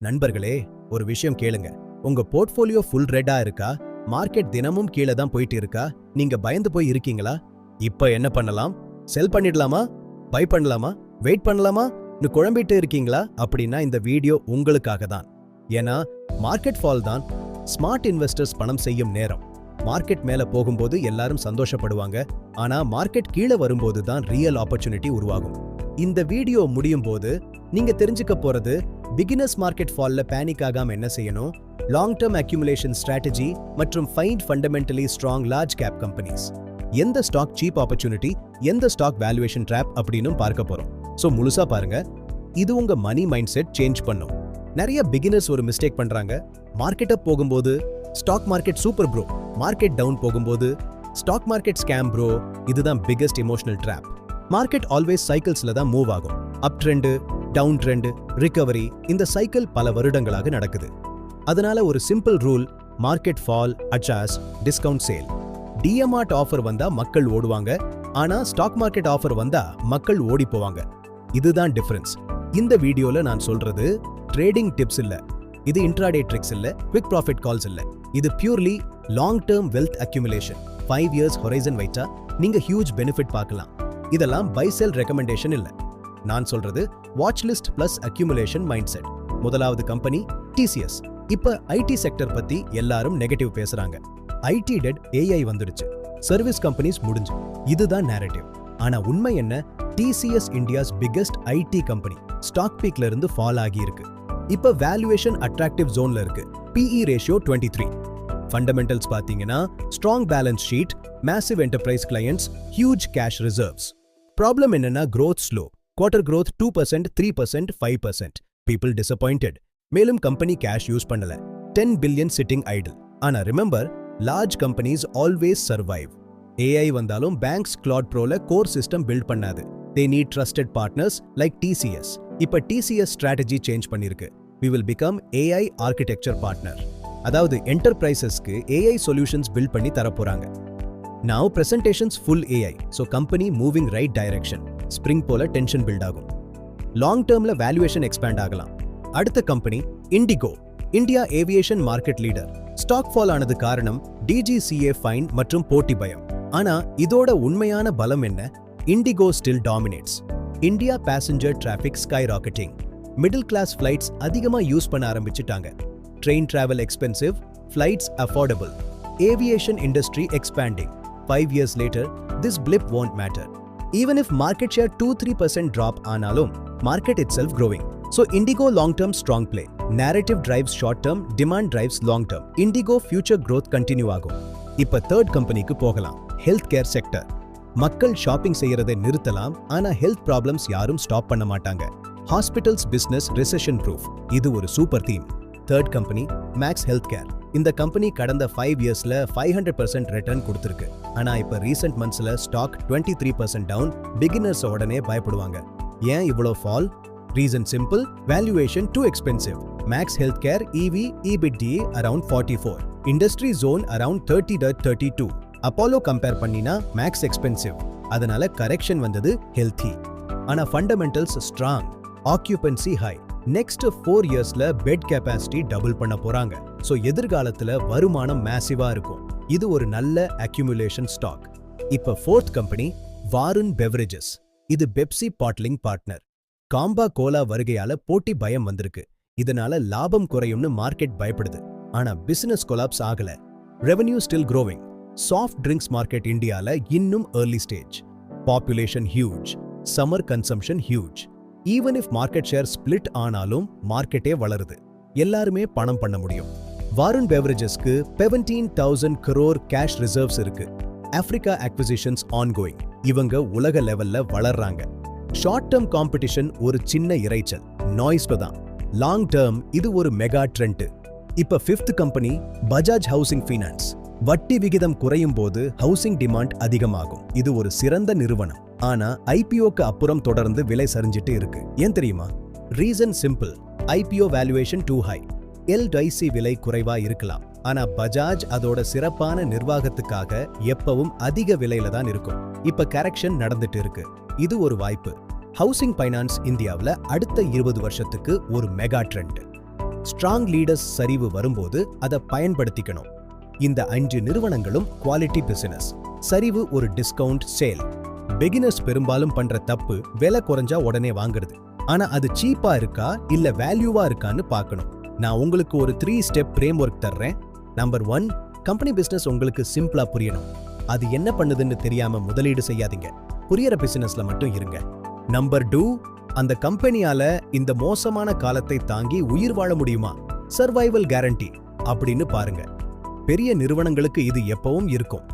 நண்பர்களே, ஒரு விஷயம் கேளுங்க. உங்க போர்ட்ஃபோலியோ ஃபுல் ரெட்டா இருக்கா? மார்க்கெட் தினமும் கீழே தான் போயிட்டு இருக்கா? நீங்க பயந்து போய் இருக்கீங்களா? இப்ப என்ன பண்ணலாம்? செல் பண்ணிடலாமா? பை பண்ணலாமா? வெயிட் பண்ணலாமா? குழம்பிட்டு இருக்கீங்களா? அப்படின்னா இந்த வீடியோ உங்களுக்காக தான். ஏன்னா மார்க்கெட் ஃபால் தான் ஸ்மார்ட் இன்வெஸ்டர்ஸ் பணம் செய்யும் நேரம். மார்க்கெட் மேல போகும்போது எல்லாரும் சந்தோஷப்படுவாங்க. ஆனா மார்க்கெட் கீழே வரும்போது தான் ரியல் ஆப்பர்ச்சுனிட்டி உருவாகும். இந்த வீடியோ முடியும் போது நீங்க தெரிஞ்சுக்க போறது பிகினர்ஸ் மார்க்கெட் ஃபால்ல பேனிக் ஆகாம என்ன செய்யணும், லாங் டர்ம் அக்யூமுலேஷன் ஸ்ட்ராட்டஜி மற்றும் find fundamentally strong large cap companies, எந்த ஸ்டாக் சீப் ஆப்பர்ச்சுனிட்டி, எந்த ஸ்டாக் வேல்யூவேஷன் ட்ராப் அப்படின்னு பார்க்க போறோம். சோ முழுசா பாருங்க. இது உங்க மணி மைண்ட் செட் சேஞ்ச் பண்ணும். நிறைய பிகினர்ஸ் ஒரு மிஸ்டேக் பண்றாங்க. மார்க்கெட் அப் போகும்போது stock market super bro, market down போகும்போது ஸ்டாக் மார்க்கெட் ஸ்கேம் ப்ரோ. இதுதான் biggest emotional trap. Market always சைக்கிள்ஸ்ல தான் மூவ் ஆகும். Up trend, down trend, recovery, இந்த சைக்கிள் பல வருடங்களாக நடக்குது. அதனால ஒரு simple rule: market fall, adjust, discount sale. DMart offer வந்தா மக்கள் ஓடுவாங்க, ஆனா ஸ்டாக் மார்க்கெட் ஆஃபர் வந்தா மக்கள் ஓடி போவாங்க. இதுதான் டிஃபரன்ஸ். இந்த வீடியோல நான் சொல்றது ட்ரேடிங் டிப்ஸ் இல்ல, இது இன்ட்ராடே ட்ரிக்ஸ் இல்ல, குவிக் ப்ராஃபிட் கால்ஸ் இல்ல. இது purely long term wealth accumulation. 5 years horizon வைத்தா நீங்க ஹியூஜ் பெனிஃபிட் பார்க்கலாம். இதெல்லாம் பை செல் ரெக்கமெண்டேஷன் இல்ல. நான் சொல்றது watch list plus accumulation mind set. முதலாவது கம்பெனி டிசிஎஸ். இப்ப ஐடி செக்டர் பத்தி எல்லாரும் நெகட்டிவ் பேசுறாங்க. ஐடி டெட், ஏஐ வந்துடுச்சு, சர்வீஸ் கம்பெனிஸ் முடிஞ்சு. இதுதான் நேரேட்டிவ். ஆனா உண்மை என்ன? TCS India's biggest IT company stock பீக்ல இருந்து ஃபால் ஆகி இருக்கு. இப்ப வேல்யூவேஷன் அட்ராக்டிவ் ஜோன்ல இருக்கு. PE ratio 23. ஃபண்டமெண்டல்ஸ் பாத்தீங்கன்னா strong balance sheet, massive enterprise clients, huge cash reserves. Problem என்னன்னா growth slow. Quarter growth 2%, 3%, 5%. People disappointed. மேலும் கம்பெனி கேஷ் யூஸ் பண்ணல. 10 billion சிட்டிங் ஐடில். ஆனா remember, large companies always survive. AI வந்தாலும் banks Claude ப்ரோல core system build பண்ணாது. They need trusted partners like TCS. இப்ப TCS strategy change பண்ணிருக்கு. We will become AI architecture partner. அதாவது என்டர்பிரைசஸ்க்கு AI solutions build பண்ணி தரப்போறாங்க. Now presentations full AI, so company moving right direction. Spring போல tension build ஆகும். Long டர்ம்ல valuation expand ஆகலாம். அடுத்த company IndiGo, India aviation market leader. Stock fall ஆனது காரணம் DGCA fine மற்றும் போட்டி பயம். ஆனா இதோட உண்மையான பலம் என்ன? IndiGo still dominates. India passenger traffic skyrocketing. Middle class flights அதிகமா யூஸ் பண்ண ஆரம்பிச்சிட்டாங்க. Train travel expensive, flights affordable. Aviation industry expanding. 5 years later, this blip won't matter. Even if market share 2-3% drop ஆனாலும், market itself growing. So Indigo long-term strong play. Narrative drives short-term, demand drives long-term. Indigo future growth continue ஆகும். இப்ப third கம்பெனிக்கு போகலாம். Health care sector. மக்கள் shopping செய்யறதை நிறுத்தலாம், ஆனா health problems யாரும் ஸ்டாப் பண்ண மாட்டாங்க. Hospitals business recession proof. இது ஒரு super theme. Third company Max health care. இந்த கம்பெனி கடந்த 5 yearsல 500% ரிட்டர்ன் கொடுத்திருக்கு. ஆனா இப்ப ரீசென்ட் மந்த்ஸ்ல ஸ்டாக் 23% டவுன். பிகினர்ஸ் உடனே பயப்படுவாங்க. ஏன் இவ்வளோ fall? Reason simple: valuation too expensive. Max health care EV EBITDA around 44, industry zone around 30-32. Apollo compare பண்ணினா மேக்ஸ் எக்ஸ்பென்சிவ். அதனால கரெக்ஷன் வந்தது ஹெல்த்தி. ஆனா fundamentals strong, occupancy high. Next 4 yearsல பெட் கெபாசிட்டி டபுள் பண்ண போறாங்க. சோ எதிர்காலத்துல வருமானம் மேசிவா இருக்கும். இது ஒரு நல்ல அக்யூமுலேஷன் ஸ்டாக். இப்ப ஃபோர்த் கம்பெனி வாருன் பெவரேஜஸ். இது பெப்சி பாட்லிங் பார்ட்னர். காம்பா கோலா வருகையால போட்டி பயம் வந்திருக்கு. இதனால லாபம் குறையும்னு மார்க்கெட் பயப்படுது. ஆனா பிசினஸ் கொலாப்ஸ் ஆகல. Revenue still growing. Soft drinks market இந்தியால இன்னும் early stage. Population huge, summer consumption huge. Even if market share split ஆனாலும் மார்க்கெட்டே வளருது. எல்லாருமே பணம் பண்ண முடியும். வாருன் பெவரேஜஸ்க்கு 17,000 crore கேஷ் ரிசர்வ்ஸ் இருக்கு. Africa acquisitions ongoing. இவங்க உலக லெவல்ல வளர்றாங்க. ஷார்ட் டர்ம் காம்படிஷன் ஒரு சின்ன இரைச்சல், நாய்ஸ் தான். லாங் டர்ம் இது ஒரு மெகா ட்ரெண்ட். இப்ப fifth company Bajaj housing finance. வட்டி விகிதம் குறையும் போது ஹவுசிங் டிமாண்ட் அதிகமாகும். இது ஒரு சிறந்த நிறுவனம். ஆனா ஐபிஓக்கு அப்புறம் தொடர்ந்து விலை சரிஞ்சிட்டு இருக்கு. ஏன் தெரியுமா? Reason simple: IPO valuation too high. LIC விலை குறைவா இருக்கலாம், ஆனா பஜாஜ் அதோட சிறப்பான நிர்வாகத்துக்காக எப்பவும் அதிக விலையில தான் இருக்கும். இப்ப கரெக்ஷன் நடந்துட்டு இருக்கு. இது ஒரு வாய்ப்பு. ஹவுசிங் ஃபைனான்ஸ் இந்தியாவுல அடுத்த 20 வருஷத்துக்கு ஒரு மெகா ட்ரெண்ட். ஸ்ட்ராங் லீடர்ஸ் சரிவு வரும்போது அதை பயன்படுத்திக்கணும். இந்த 5 நிறுவனங்களும் குவாலிட்டி பிசினஸ். சரிவு ஒரு டிஸ்கவுண்ட் சேல். பிகினர்ஸ் பெரும்பாலும் பண்ற தப்பு விலை குறைஞ்சா உடனே வாங்குறது. ஆனா அது சீப்பா இருக்கா இல்ல வேல்யூவா இருக்கான்னு பார்க்கணும். நான் உங்களுக்கு ஒரு 3 ஸ்டெப் ஃப்ரேம் ஒர்க் தர்றேன். நம்பர் 1, கம்பெனி பிசினஸ் உங்களுக்கு சிம்பிளா புரியணும். அது என்ன பண்ணுதுன்னு தெரியாம முதலீடு செய்யாதீங்க. புரியற பிசினஸ்ல மட்டும் இருங்க. நம்பர் 2, அந்த கம்பெனியால இந்த மோசமான காலத்தை தாங்கி உயிர் வாழ முடியுமா? சர்வைவல் கேரண்டி அப்படின்னு பாருங்க. பெரிய நிறுவனங்களுக்கு இது எப்பவும் இருக்கும்.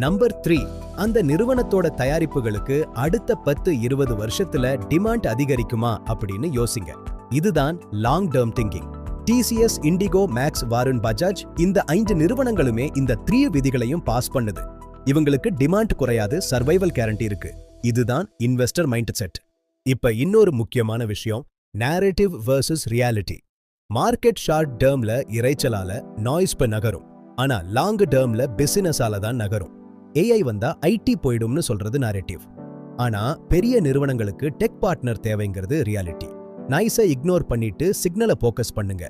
நம்பர் 3, அந்த நிறுவனத்தோட தயாரிப்புகளுக்கு அடுத்த 10-20 வருஷத்துல டிமாண்ட் அதிகரிக்குமா அப்படின்னு யோசிங்க. இதுதான் long term thinking. TCS, IndiGo, Max, Varun, Bajaj இந்த 5 நிறுவனங்களுமே இந்த 3 விதிகளையும் பாஸ் பண்ணுது. இவங்களுக்கு டிமாண்ட் குறையாது, சர்வைவல் கேரண்டி இருக்கு. இதுதான் இன்வெஸ்டர் மைண்ட் செட். இப்ப இன்னொரு முக்கியமான விஷயம், narrative versus reality. Market short டேர்ம்ல இறைச்சலால நாய்ஸ் நகரும். ஆனா லாங் டேர்ம்ல பிசினஸால தான் நகரும். ஏஐ வந்தா ஐடி போயிடும்னு சொல்றது நேரேட்டிவ். ஆனா பெரிய நிறுவனங்களுக்கு டெக் பார்ட்னர் தேவைங்கிறது ரியாலிட்டி. நாய்ஸை இக்னோர் பண்ணிட்டு சிக்னலை போக்கஸ் பண்ணுங்க.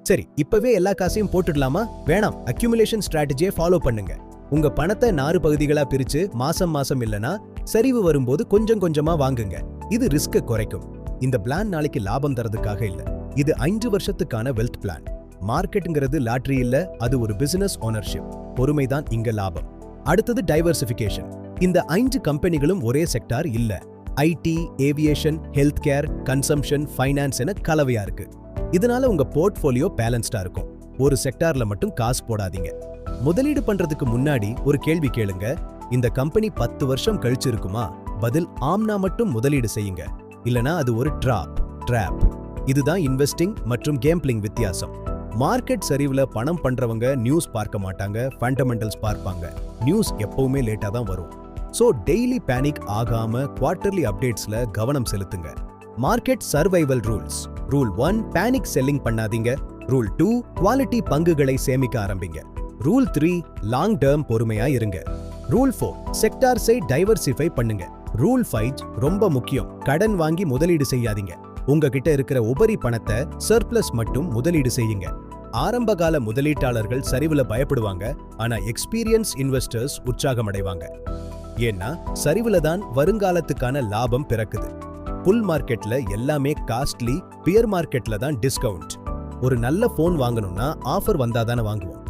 சரி, இப்பவே எல்லா காசையும் போட்டுடலாமா? வேணாம். அக்யூமுலேஷன் ஸ்ட்ராட்டஜியை ஃபாலோ பண்ணுங்க. உங்க பணத்தை 4 பகுதிகளா பிரிச்சு மாசம் இல்லனா சரிவு வரும்போது கொஞ்சம் கொஞ்சமா வாங்குங்க. இது ரிஸ்க குறைக்கும். இந்த பிளான் நாளைக்கு லாபம் தரதுக்காக இல்ல. இது 5 வருஷத்துக்கான வெல்த் பிளான். மார்க்கெட்ங்கிறது லாட்டரி இல்ல, அது ஒரு பிசினஸ் ஓனர்ஷிப். பொறுமைதான் இங்க லாபம். அடுத்தது டைவர்சிஃபிகேஷன். இந்த 5 கம்பெனிகளும் ஒரே செக்டார் இல்ல. IT, aviation, health care, consumption, finance என கலவையா இருக்கு. இதனால உங்க போர்ட்ஃபோலியோ பேலன்ஸ்டா இருக்கும். ஒரு செக்டார்ல மட்டும் காசு போடாதீங்க. முதலீடு பண்றதுக்கு முன்னாடி ஒரு கேள்வி கேளுங்க. இந்த கம்பெனி 10 வருஷம் கழிச்சு இருக்குமா? பதில் ஆம்னா மட்டும் முதலீடு செய்யுங்க. இல்லனா அது ஒரு ட்ராப். இதுதான் இன்வெஸ்டிங் மற்றும் கேம்பிளிங் வித்தியாசம். மார்க்கெட் சரிவுல பணம் பண்றவங்க நியூஸ் பார்க்க மாட்டாங்க, ஃபண்டமெண்டல்ஸ் பார்ப்பாங்க. நியூஸ் எப்பவுமே லேட்டா தான் வரும். சோ டெய்லி பேனிக் ஆகாம குவார்ட்டர்லி அப்டேட்ஸ்ல கவனம் செலுத்துங்க. Market survival rules. Rule 1, panic selling பண்ணாதீங்க. ரூல் 2, குவாலிட்டி பங்குகளை சேமிக்க ஆரம்பிங்க. ரூல் 3, லாங் டேர்ம் பொறுமையா இருங்க. ரூல் 4, செக்டார்ஸை டைவர்சிஃபை பண்ணுங்க. ரூல் 5 ரொம்ப முக்கியம், கடன் வாங்கி முதலீடு செய்யாதீங்க. உங்ககிட்ட இருக்கிற உபரி பணத்தை சர்ப்ளஸ் மட்டும் முதலீடு செய்யுங்க. ஆரம்பகால முதலீட்டாளர்கள் சரிவுல பயப்படுவாங்க, ஆனா எக்ஸ்பீரியன்ஸ் இன்வெஸ்டர்ஸ் உற்சாகம் அடைவாங்க. ஏன்னா சரிவுல தான் வருங்காலத்துக்கான லாபம் பிறக்குது. புல் மார்க்கெட்ல எல்லாமே காஸ்ட்லி, பியர் மார்க்கெட்ல தான் டிஸ்கவுண்ட். ஒரு நல்ல போன் வாங்கணும்னா ஆஃபர் வந்தாதானே வாங்குவோம்.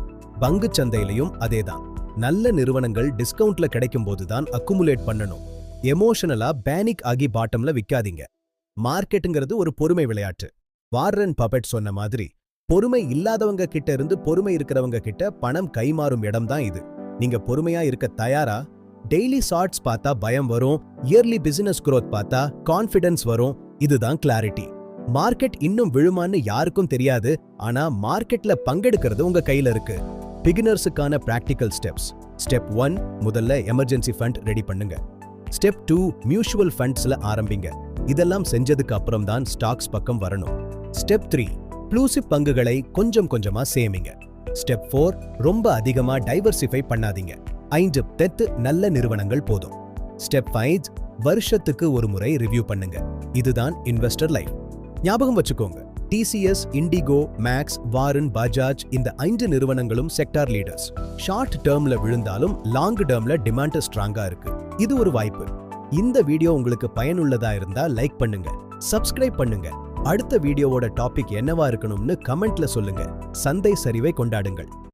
பங்கு சந்தையிலையும் அதேதான். நல்ல நிறுவனங்கள் டிஸ்கவுண்ட்ல கிடைக்கும் போதுதான் அக்குமுலேட் பண்ணணும். எமோஷனலா பேனிக் ஆகி பாட்டம்ல விக்காதீங்க. மார்க்கெட்டுங்கிறது ஒரு பொறுமை விளையாட்டு. வாரன் பஃபெட் சொன்ன மாதிரி, பொறுமை இல்லாதவங்க கிட்ட இருந்து பொறுமை இருக்கிறவங்க கிட்ட பணம் கைமாறும் இடம் தான் இது. நீங்க பொறுமையா இருக்க தயாரா? டெய்லி ஷார்ட்ஸ் பார்த்தா பயம் வரும், இயர்லி பிசினஸ் growth பார்த்தா கான்ஃபிடன்ஸ் வரும். இதுதான் கிளாரிட்டி. மார்க்கெட் இன்னும் விழுமான்னு யாருக்கும் தெரியாது, ஆனா மார்க்கெட்ல பங்கெடுக்கிறது உங்க கையில இருக்கு. பிகினர்ஸுக்கான பிராக்டிகல் ஸ்டெப்ஸ். ஸ்டெப் 1, முதல்ல எமர்ஜென்சி ஃபண்ட் ரெடி பண்ணுங்க. ஸ்டெப் 2, மியூச்சுவல் ஃபண்ட்ஸ்ல ஆரம்பிங்க. இதெல்லாம் செஞ்சதுக்கு அப்புறம் தான் ஸ்டாக்ஸ் பக்கம் வரணும். ஸ்டெப் 3, ப்ளூசிவ் பங்குகளை கொஞ்சம் கொஞ்சமா சேமிங்க. ஸ்டெப் 4, ரொம்ப அதிகமா டைவர்சிஃபை பண்ணாதீங்க. 5 நல்ல நிறுவனங்கள் போதும். ஸ்டெப் 5, வருஷத்துக்கு ஒரு முறை ரிவ்யூ பண்ணுங்க. இதுதான் இன்வெஸ்டர் லைஃப். ஞாபகம் வச்சுக்கோங்க, டிசிஎஸ், இண்டிகோ, மேக்ஸ், வாருன், பஜாஜ் இந்த 5 நிறுவனங்களும் செக்டார் லீடர்ஸ். ஷார்ட் டேர்ம்ல விழுந்தாலும் லாங் டேர்ம்ல டிமாண்ட் ஸ்ட்ராங்கா இருக்கு. இது ஒரு வாய்ப்பு. இந்த வீடியோ உங்களுக்கு பயனுள்ளதா இருந்தா லைக் பண்ணுங்க, சப்ஸ்கிரைப் பண்ணுங்க. அடுத்த வீடியோவோட டாபிக் என்னவா இருக்கணும்னு கமெண்ட்ல சொல்லுங்க. சந்தை சரிவை கொண்டாடுங்கள்.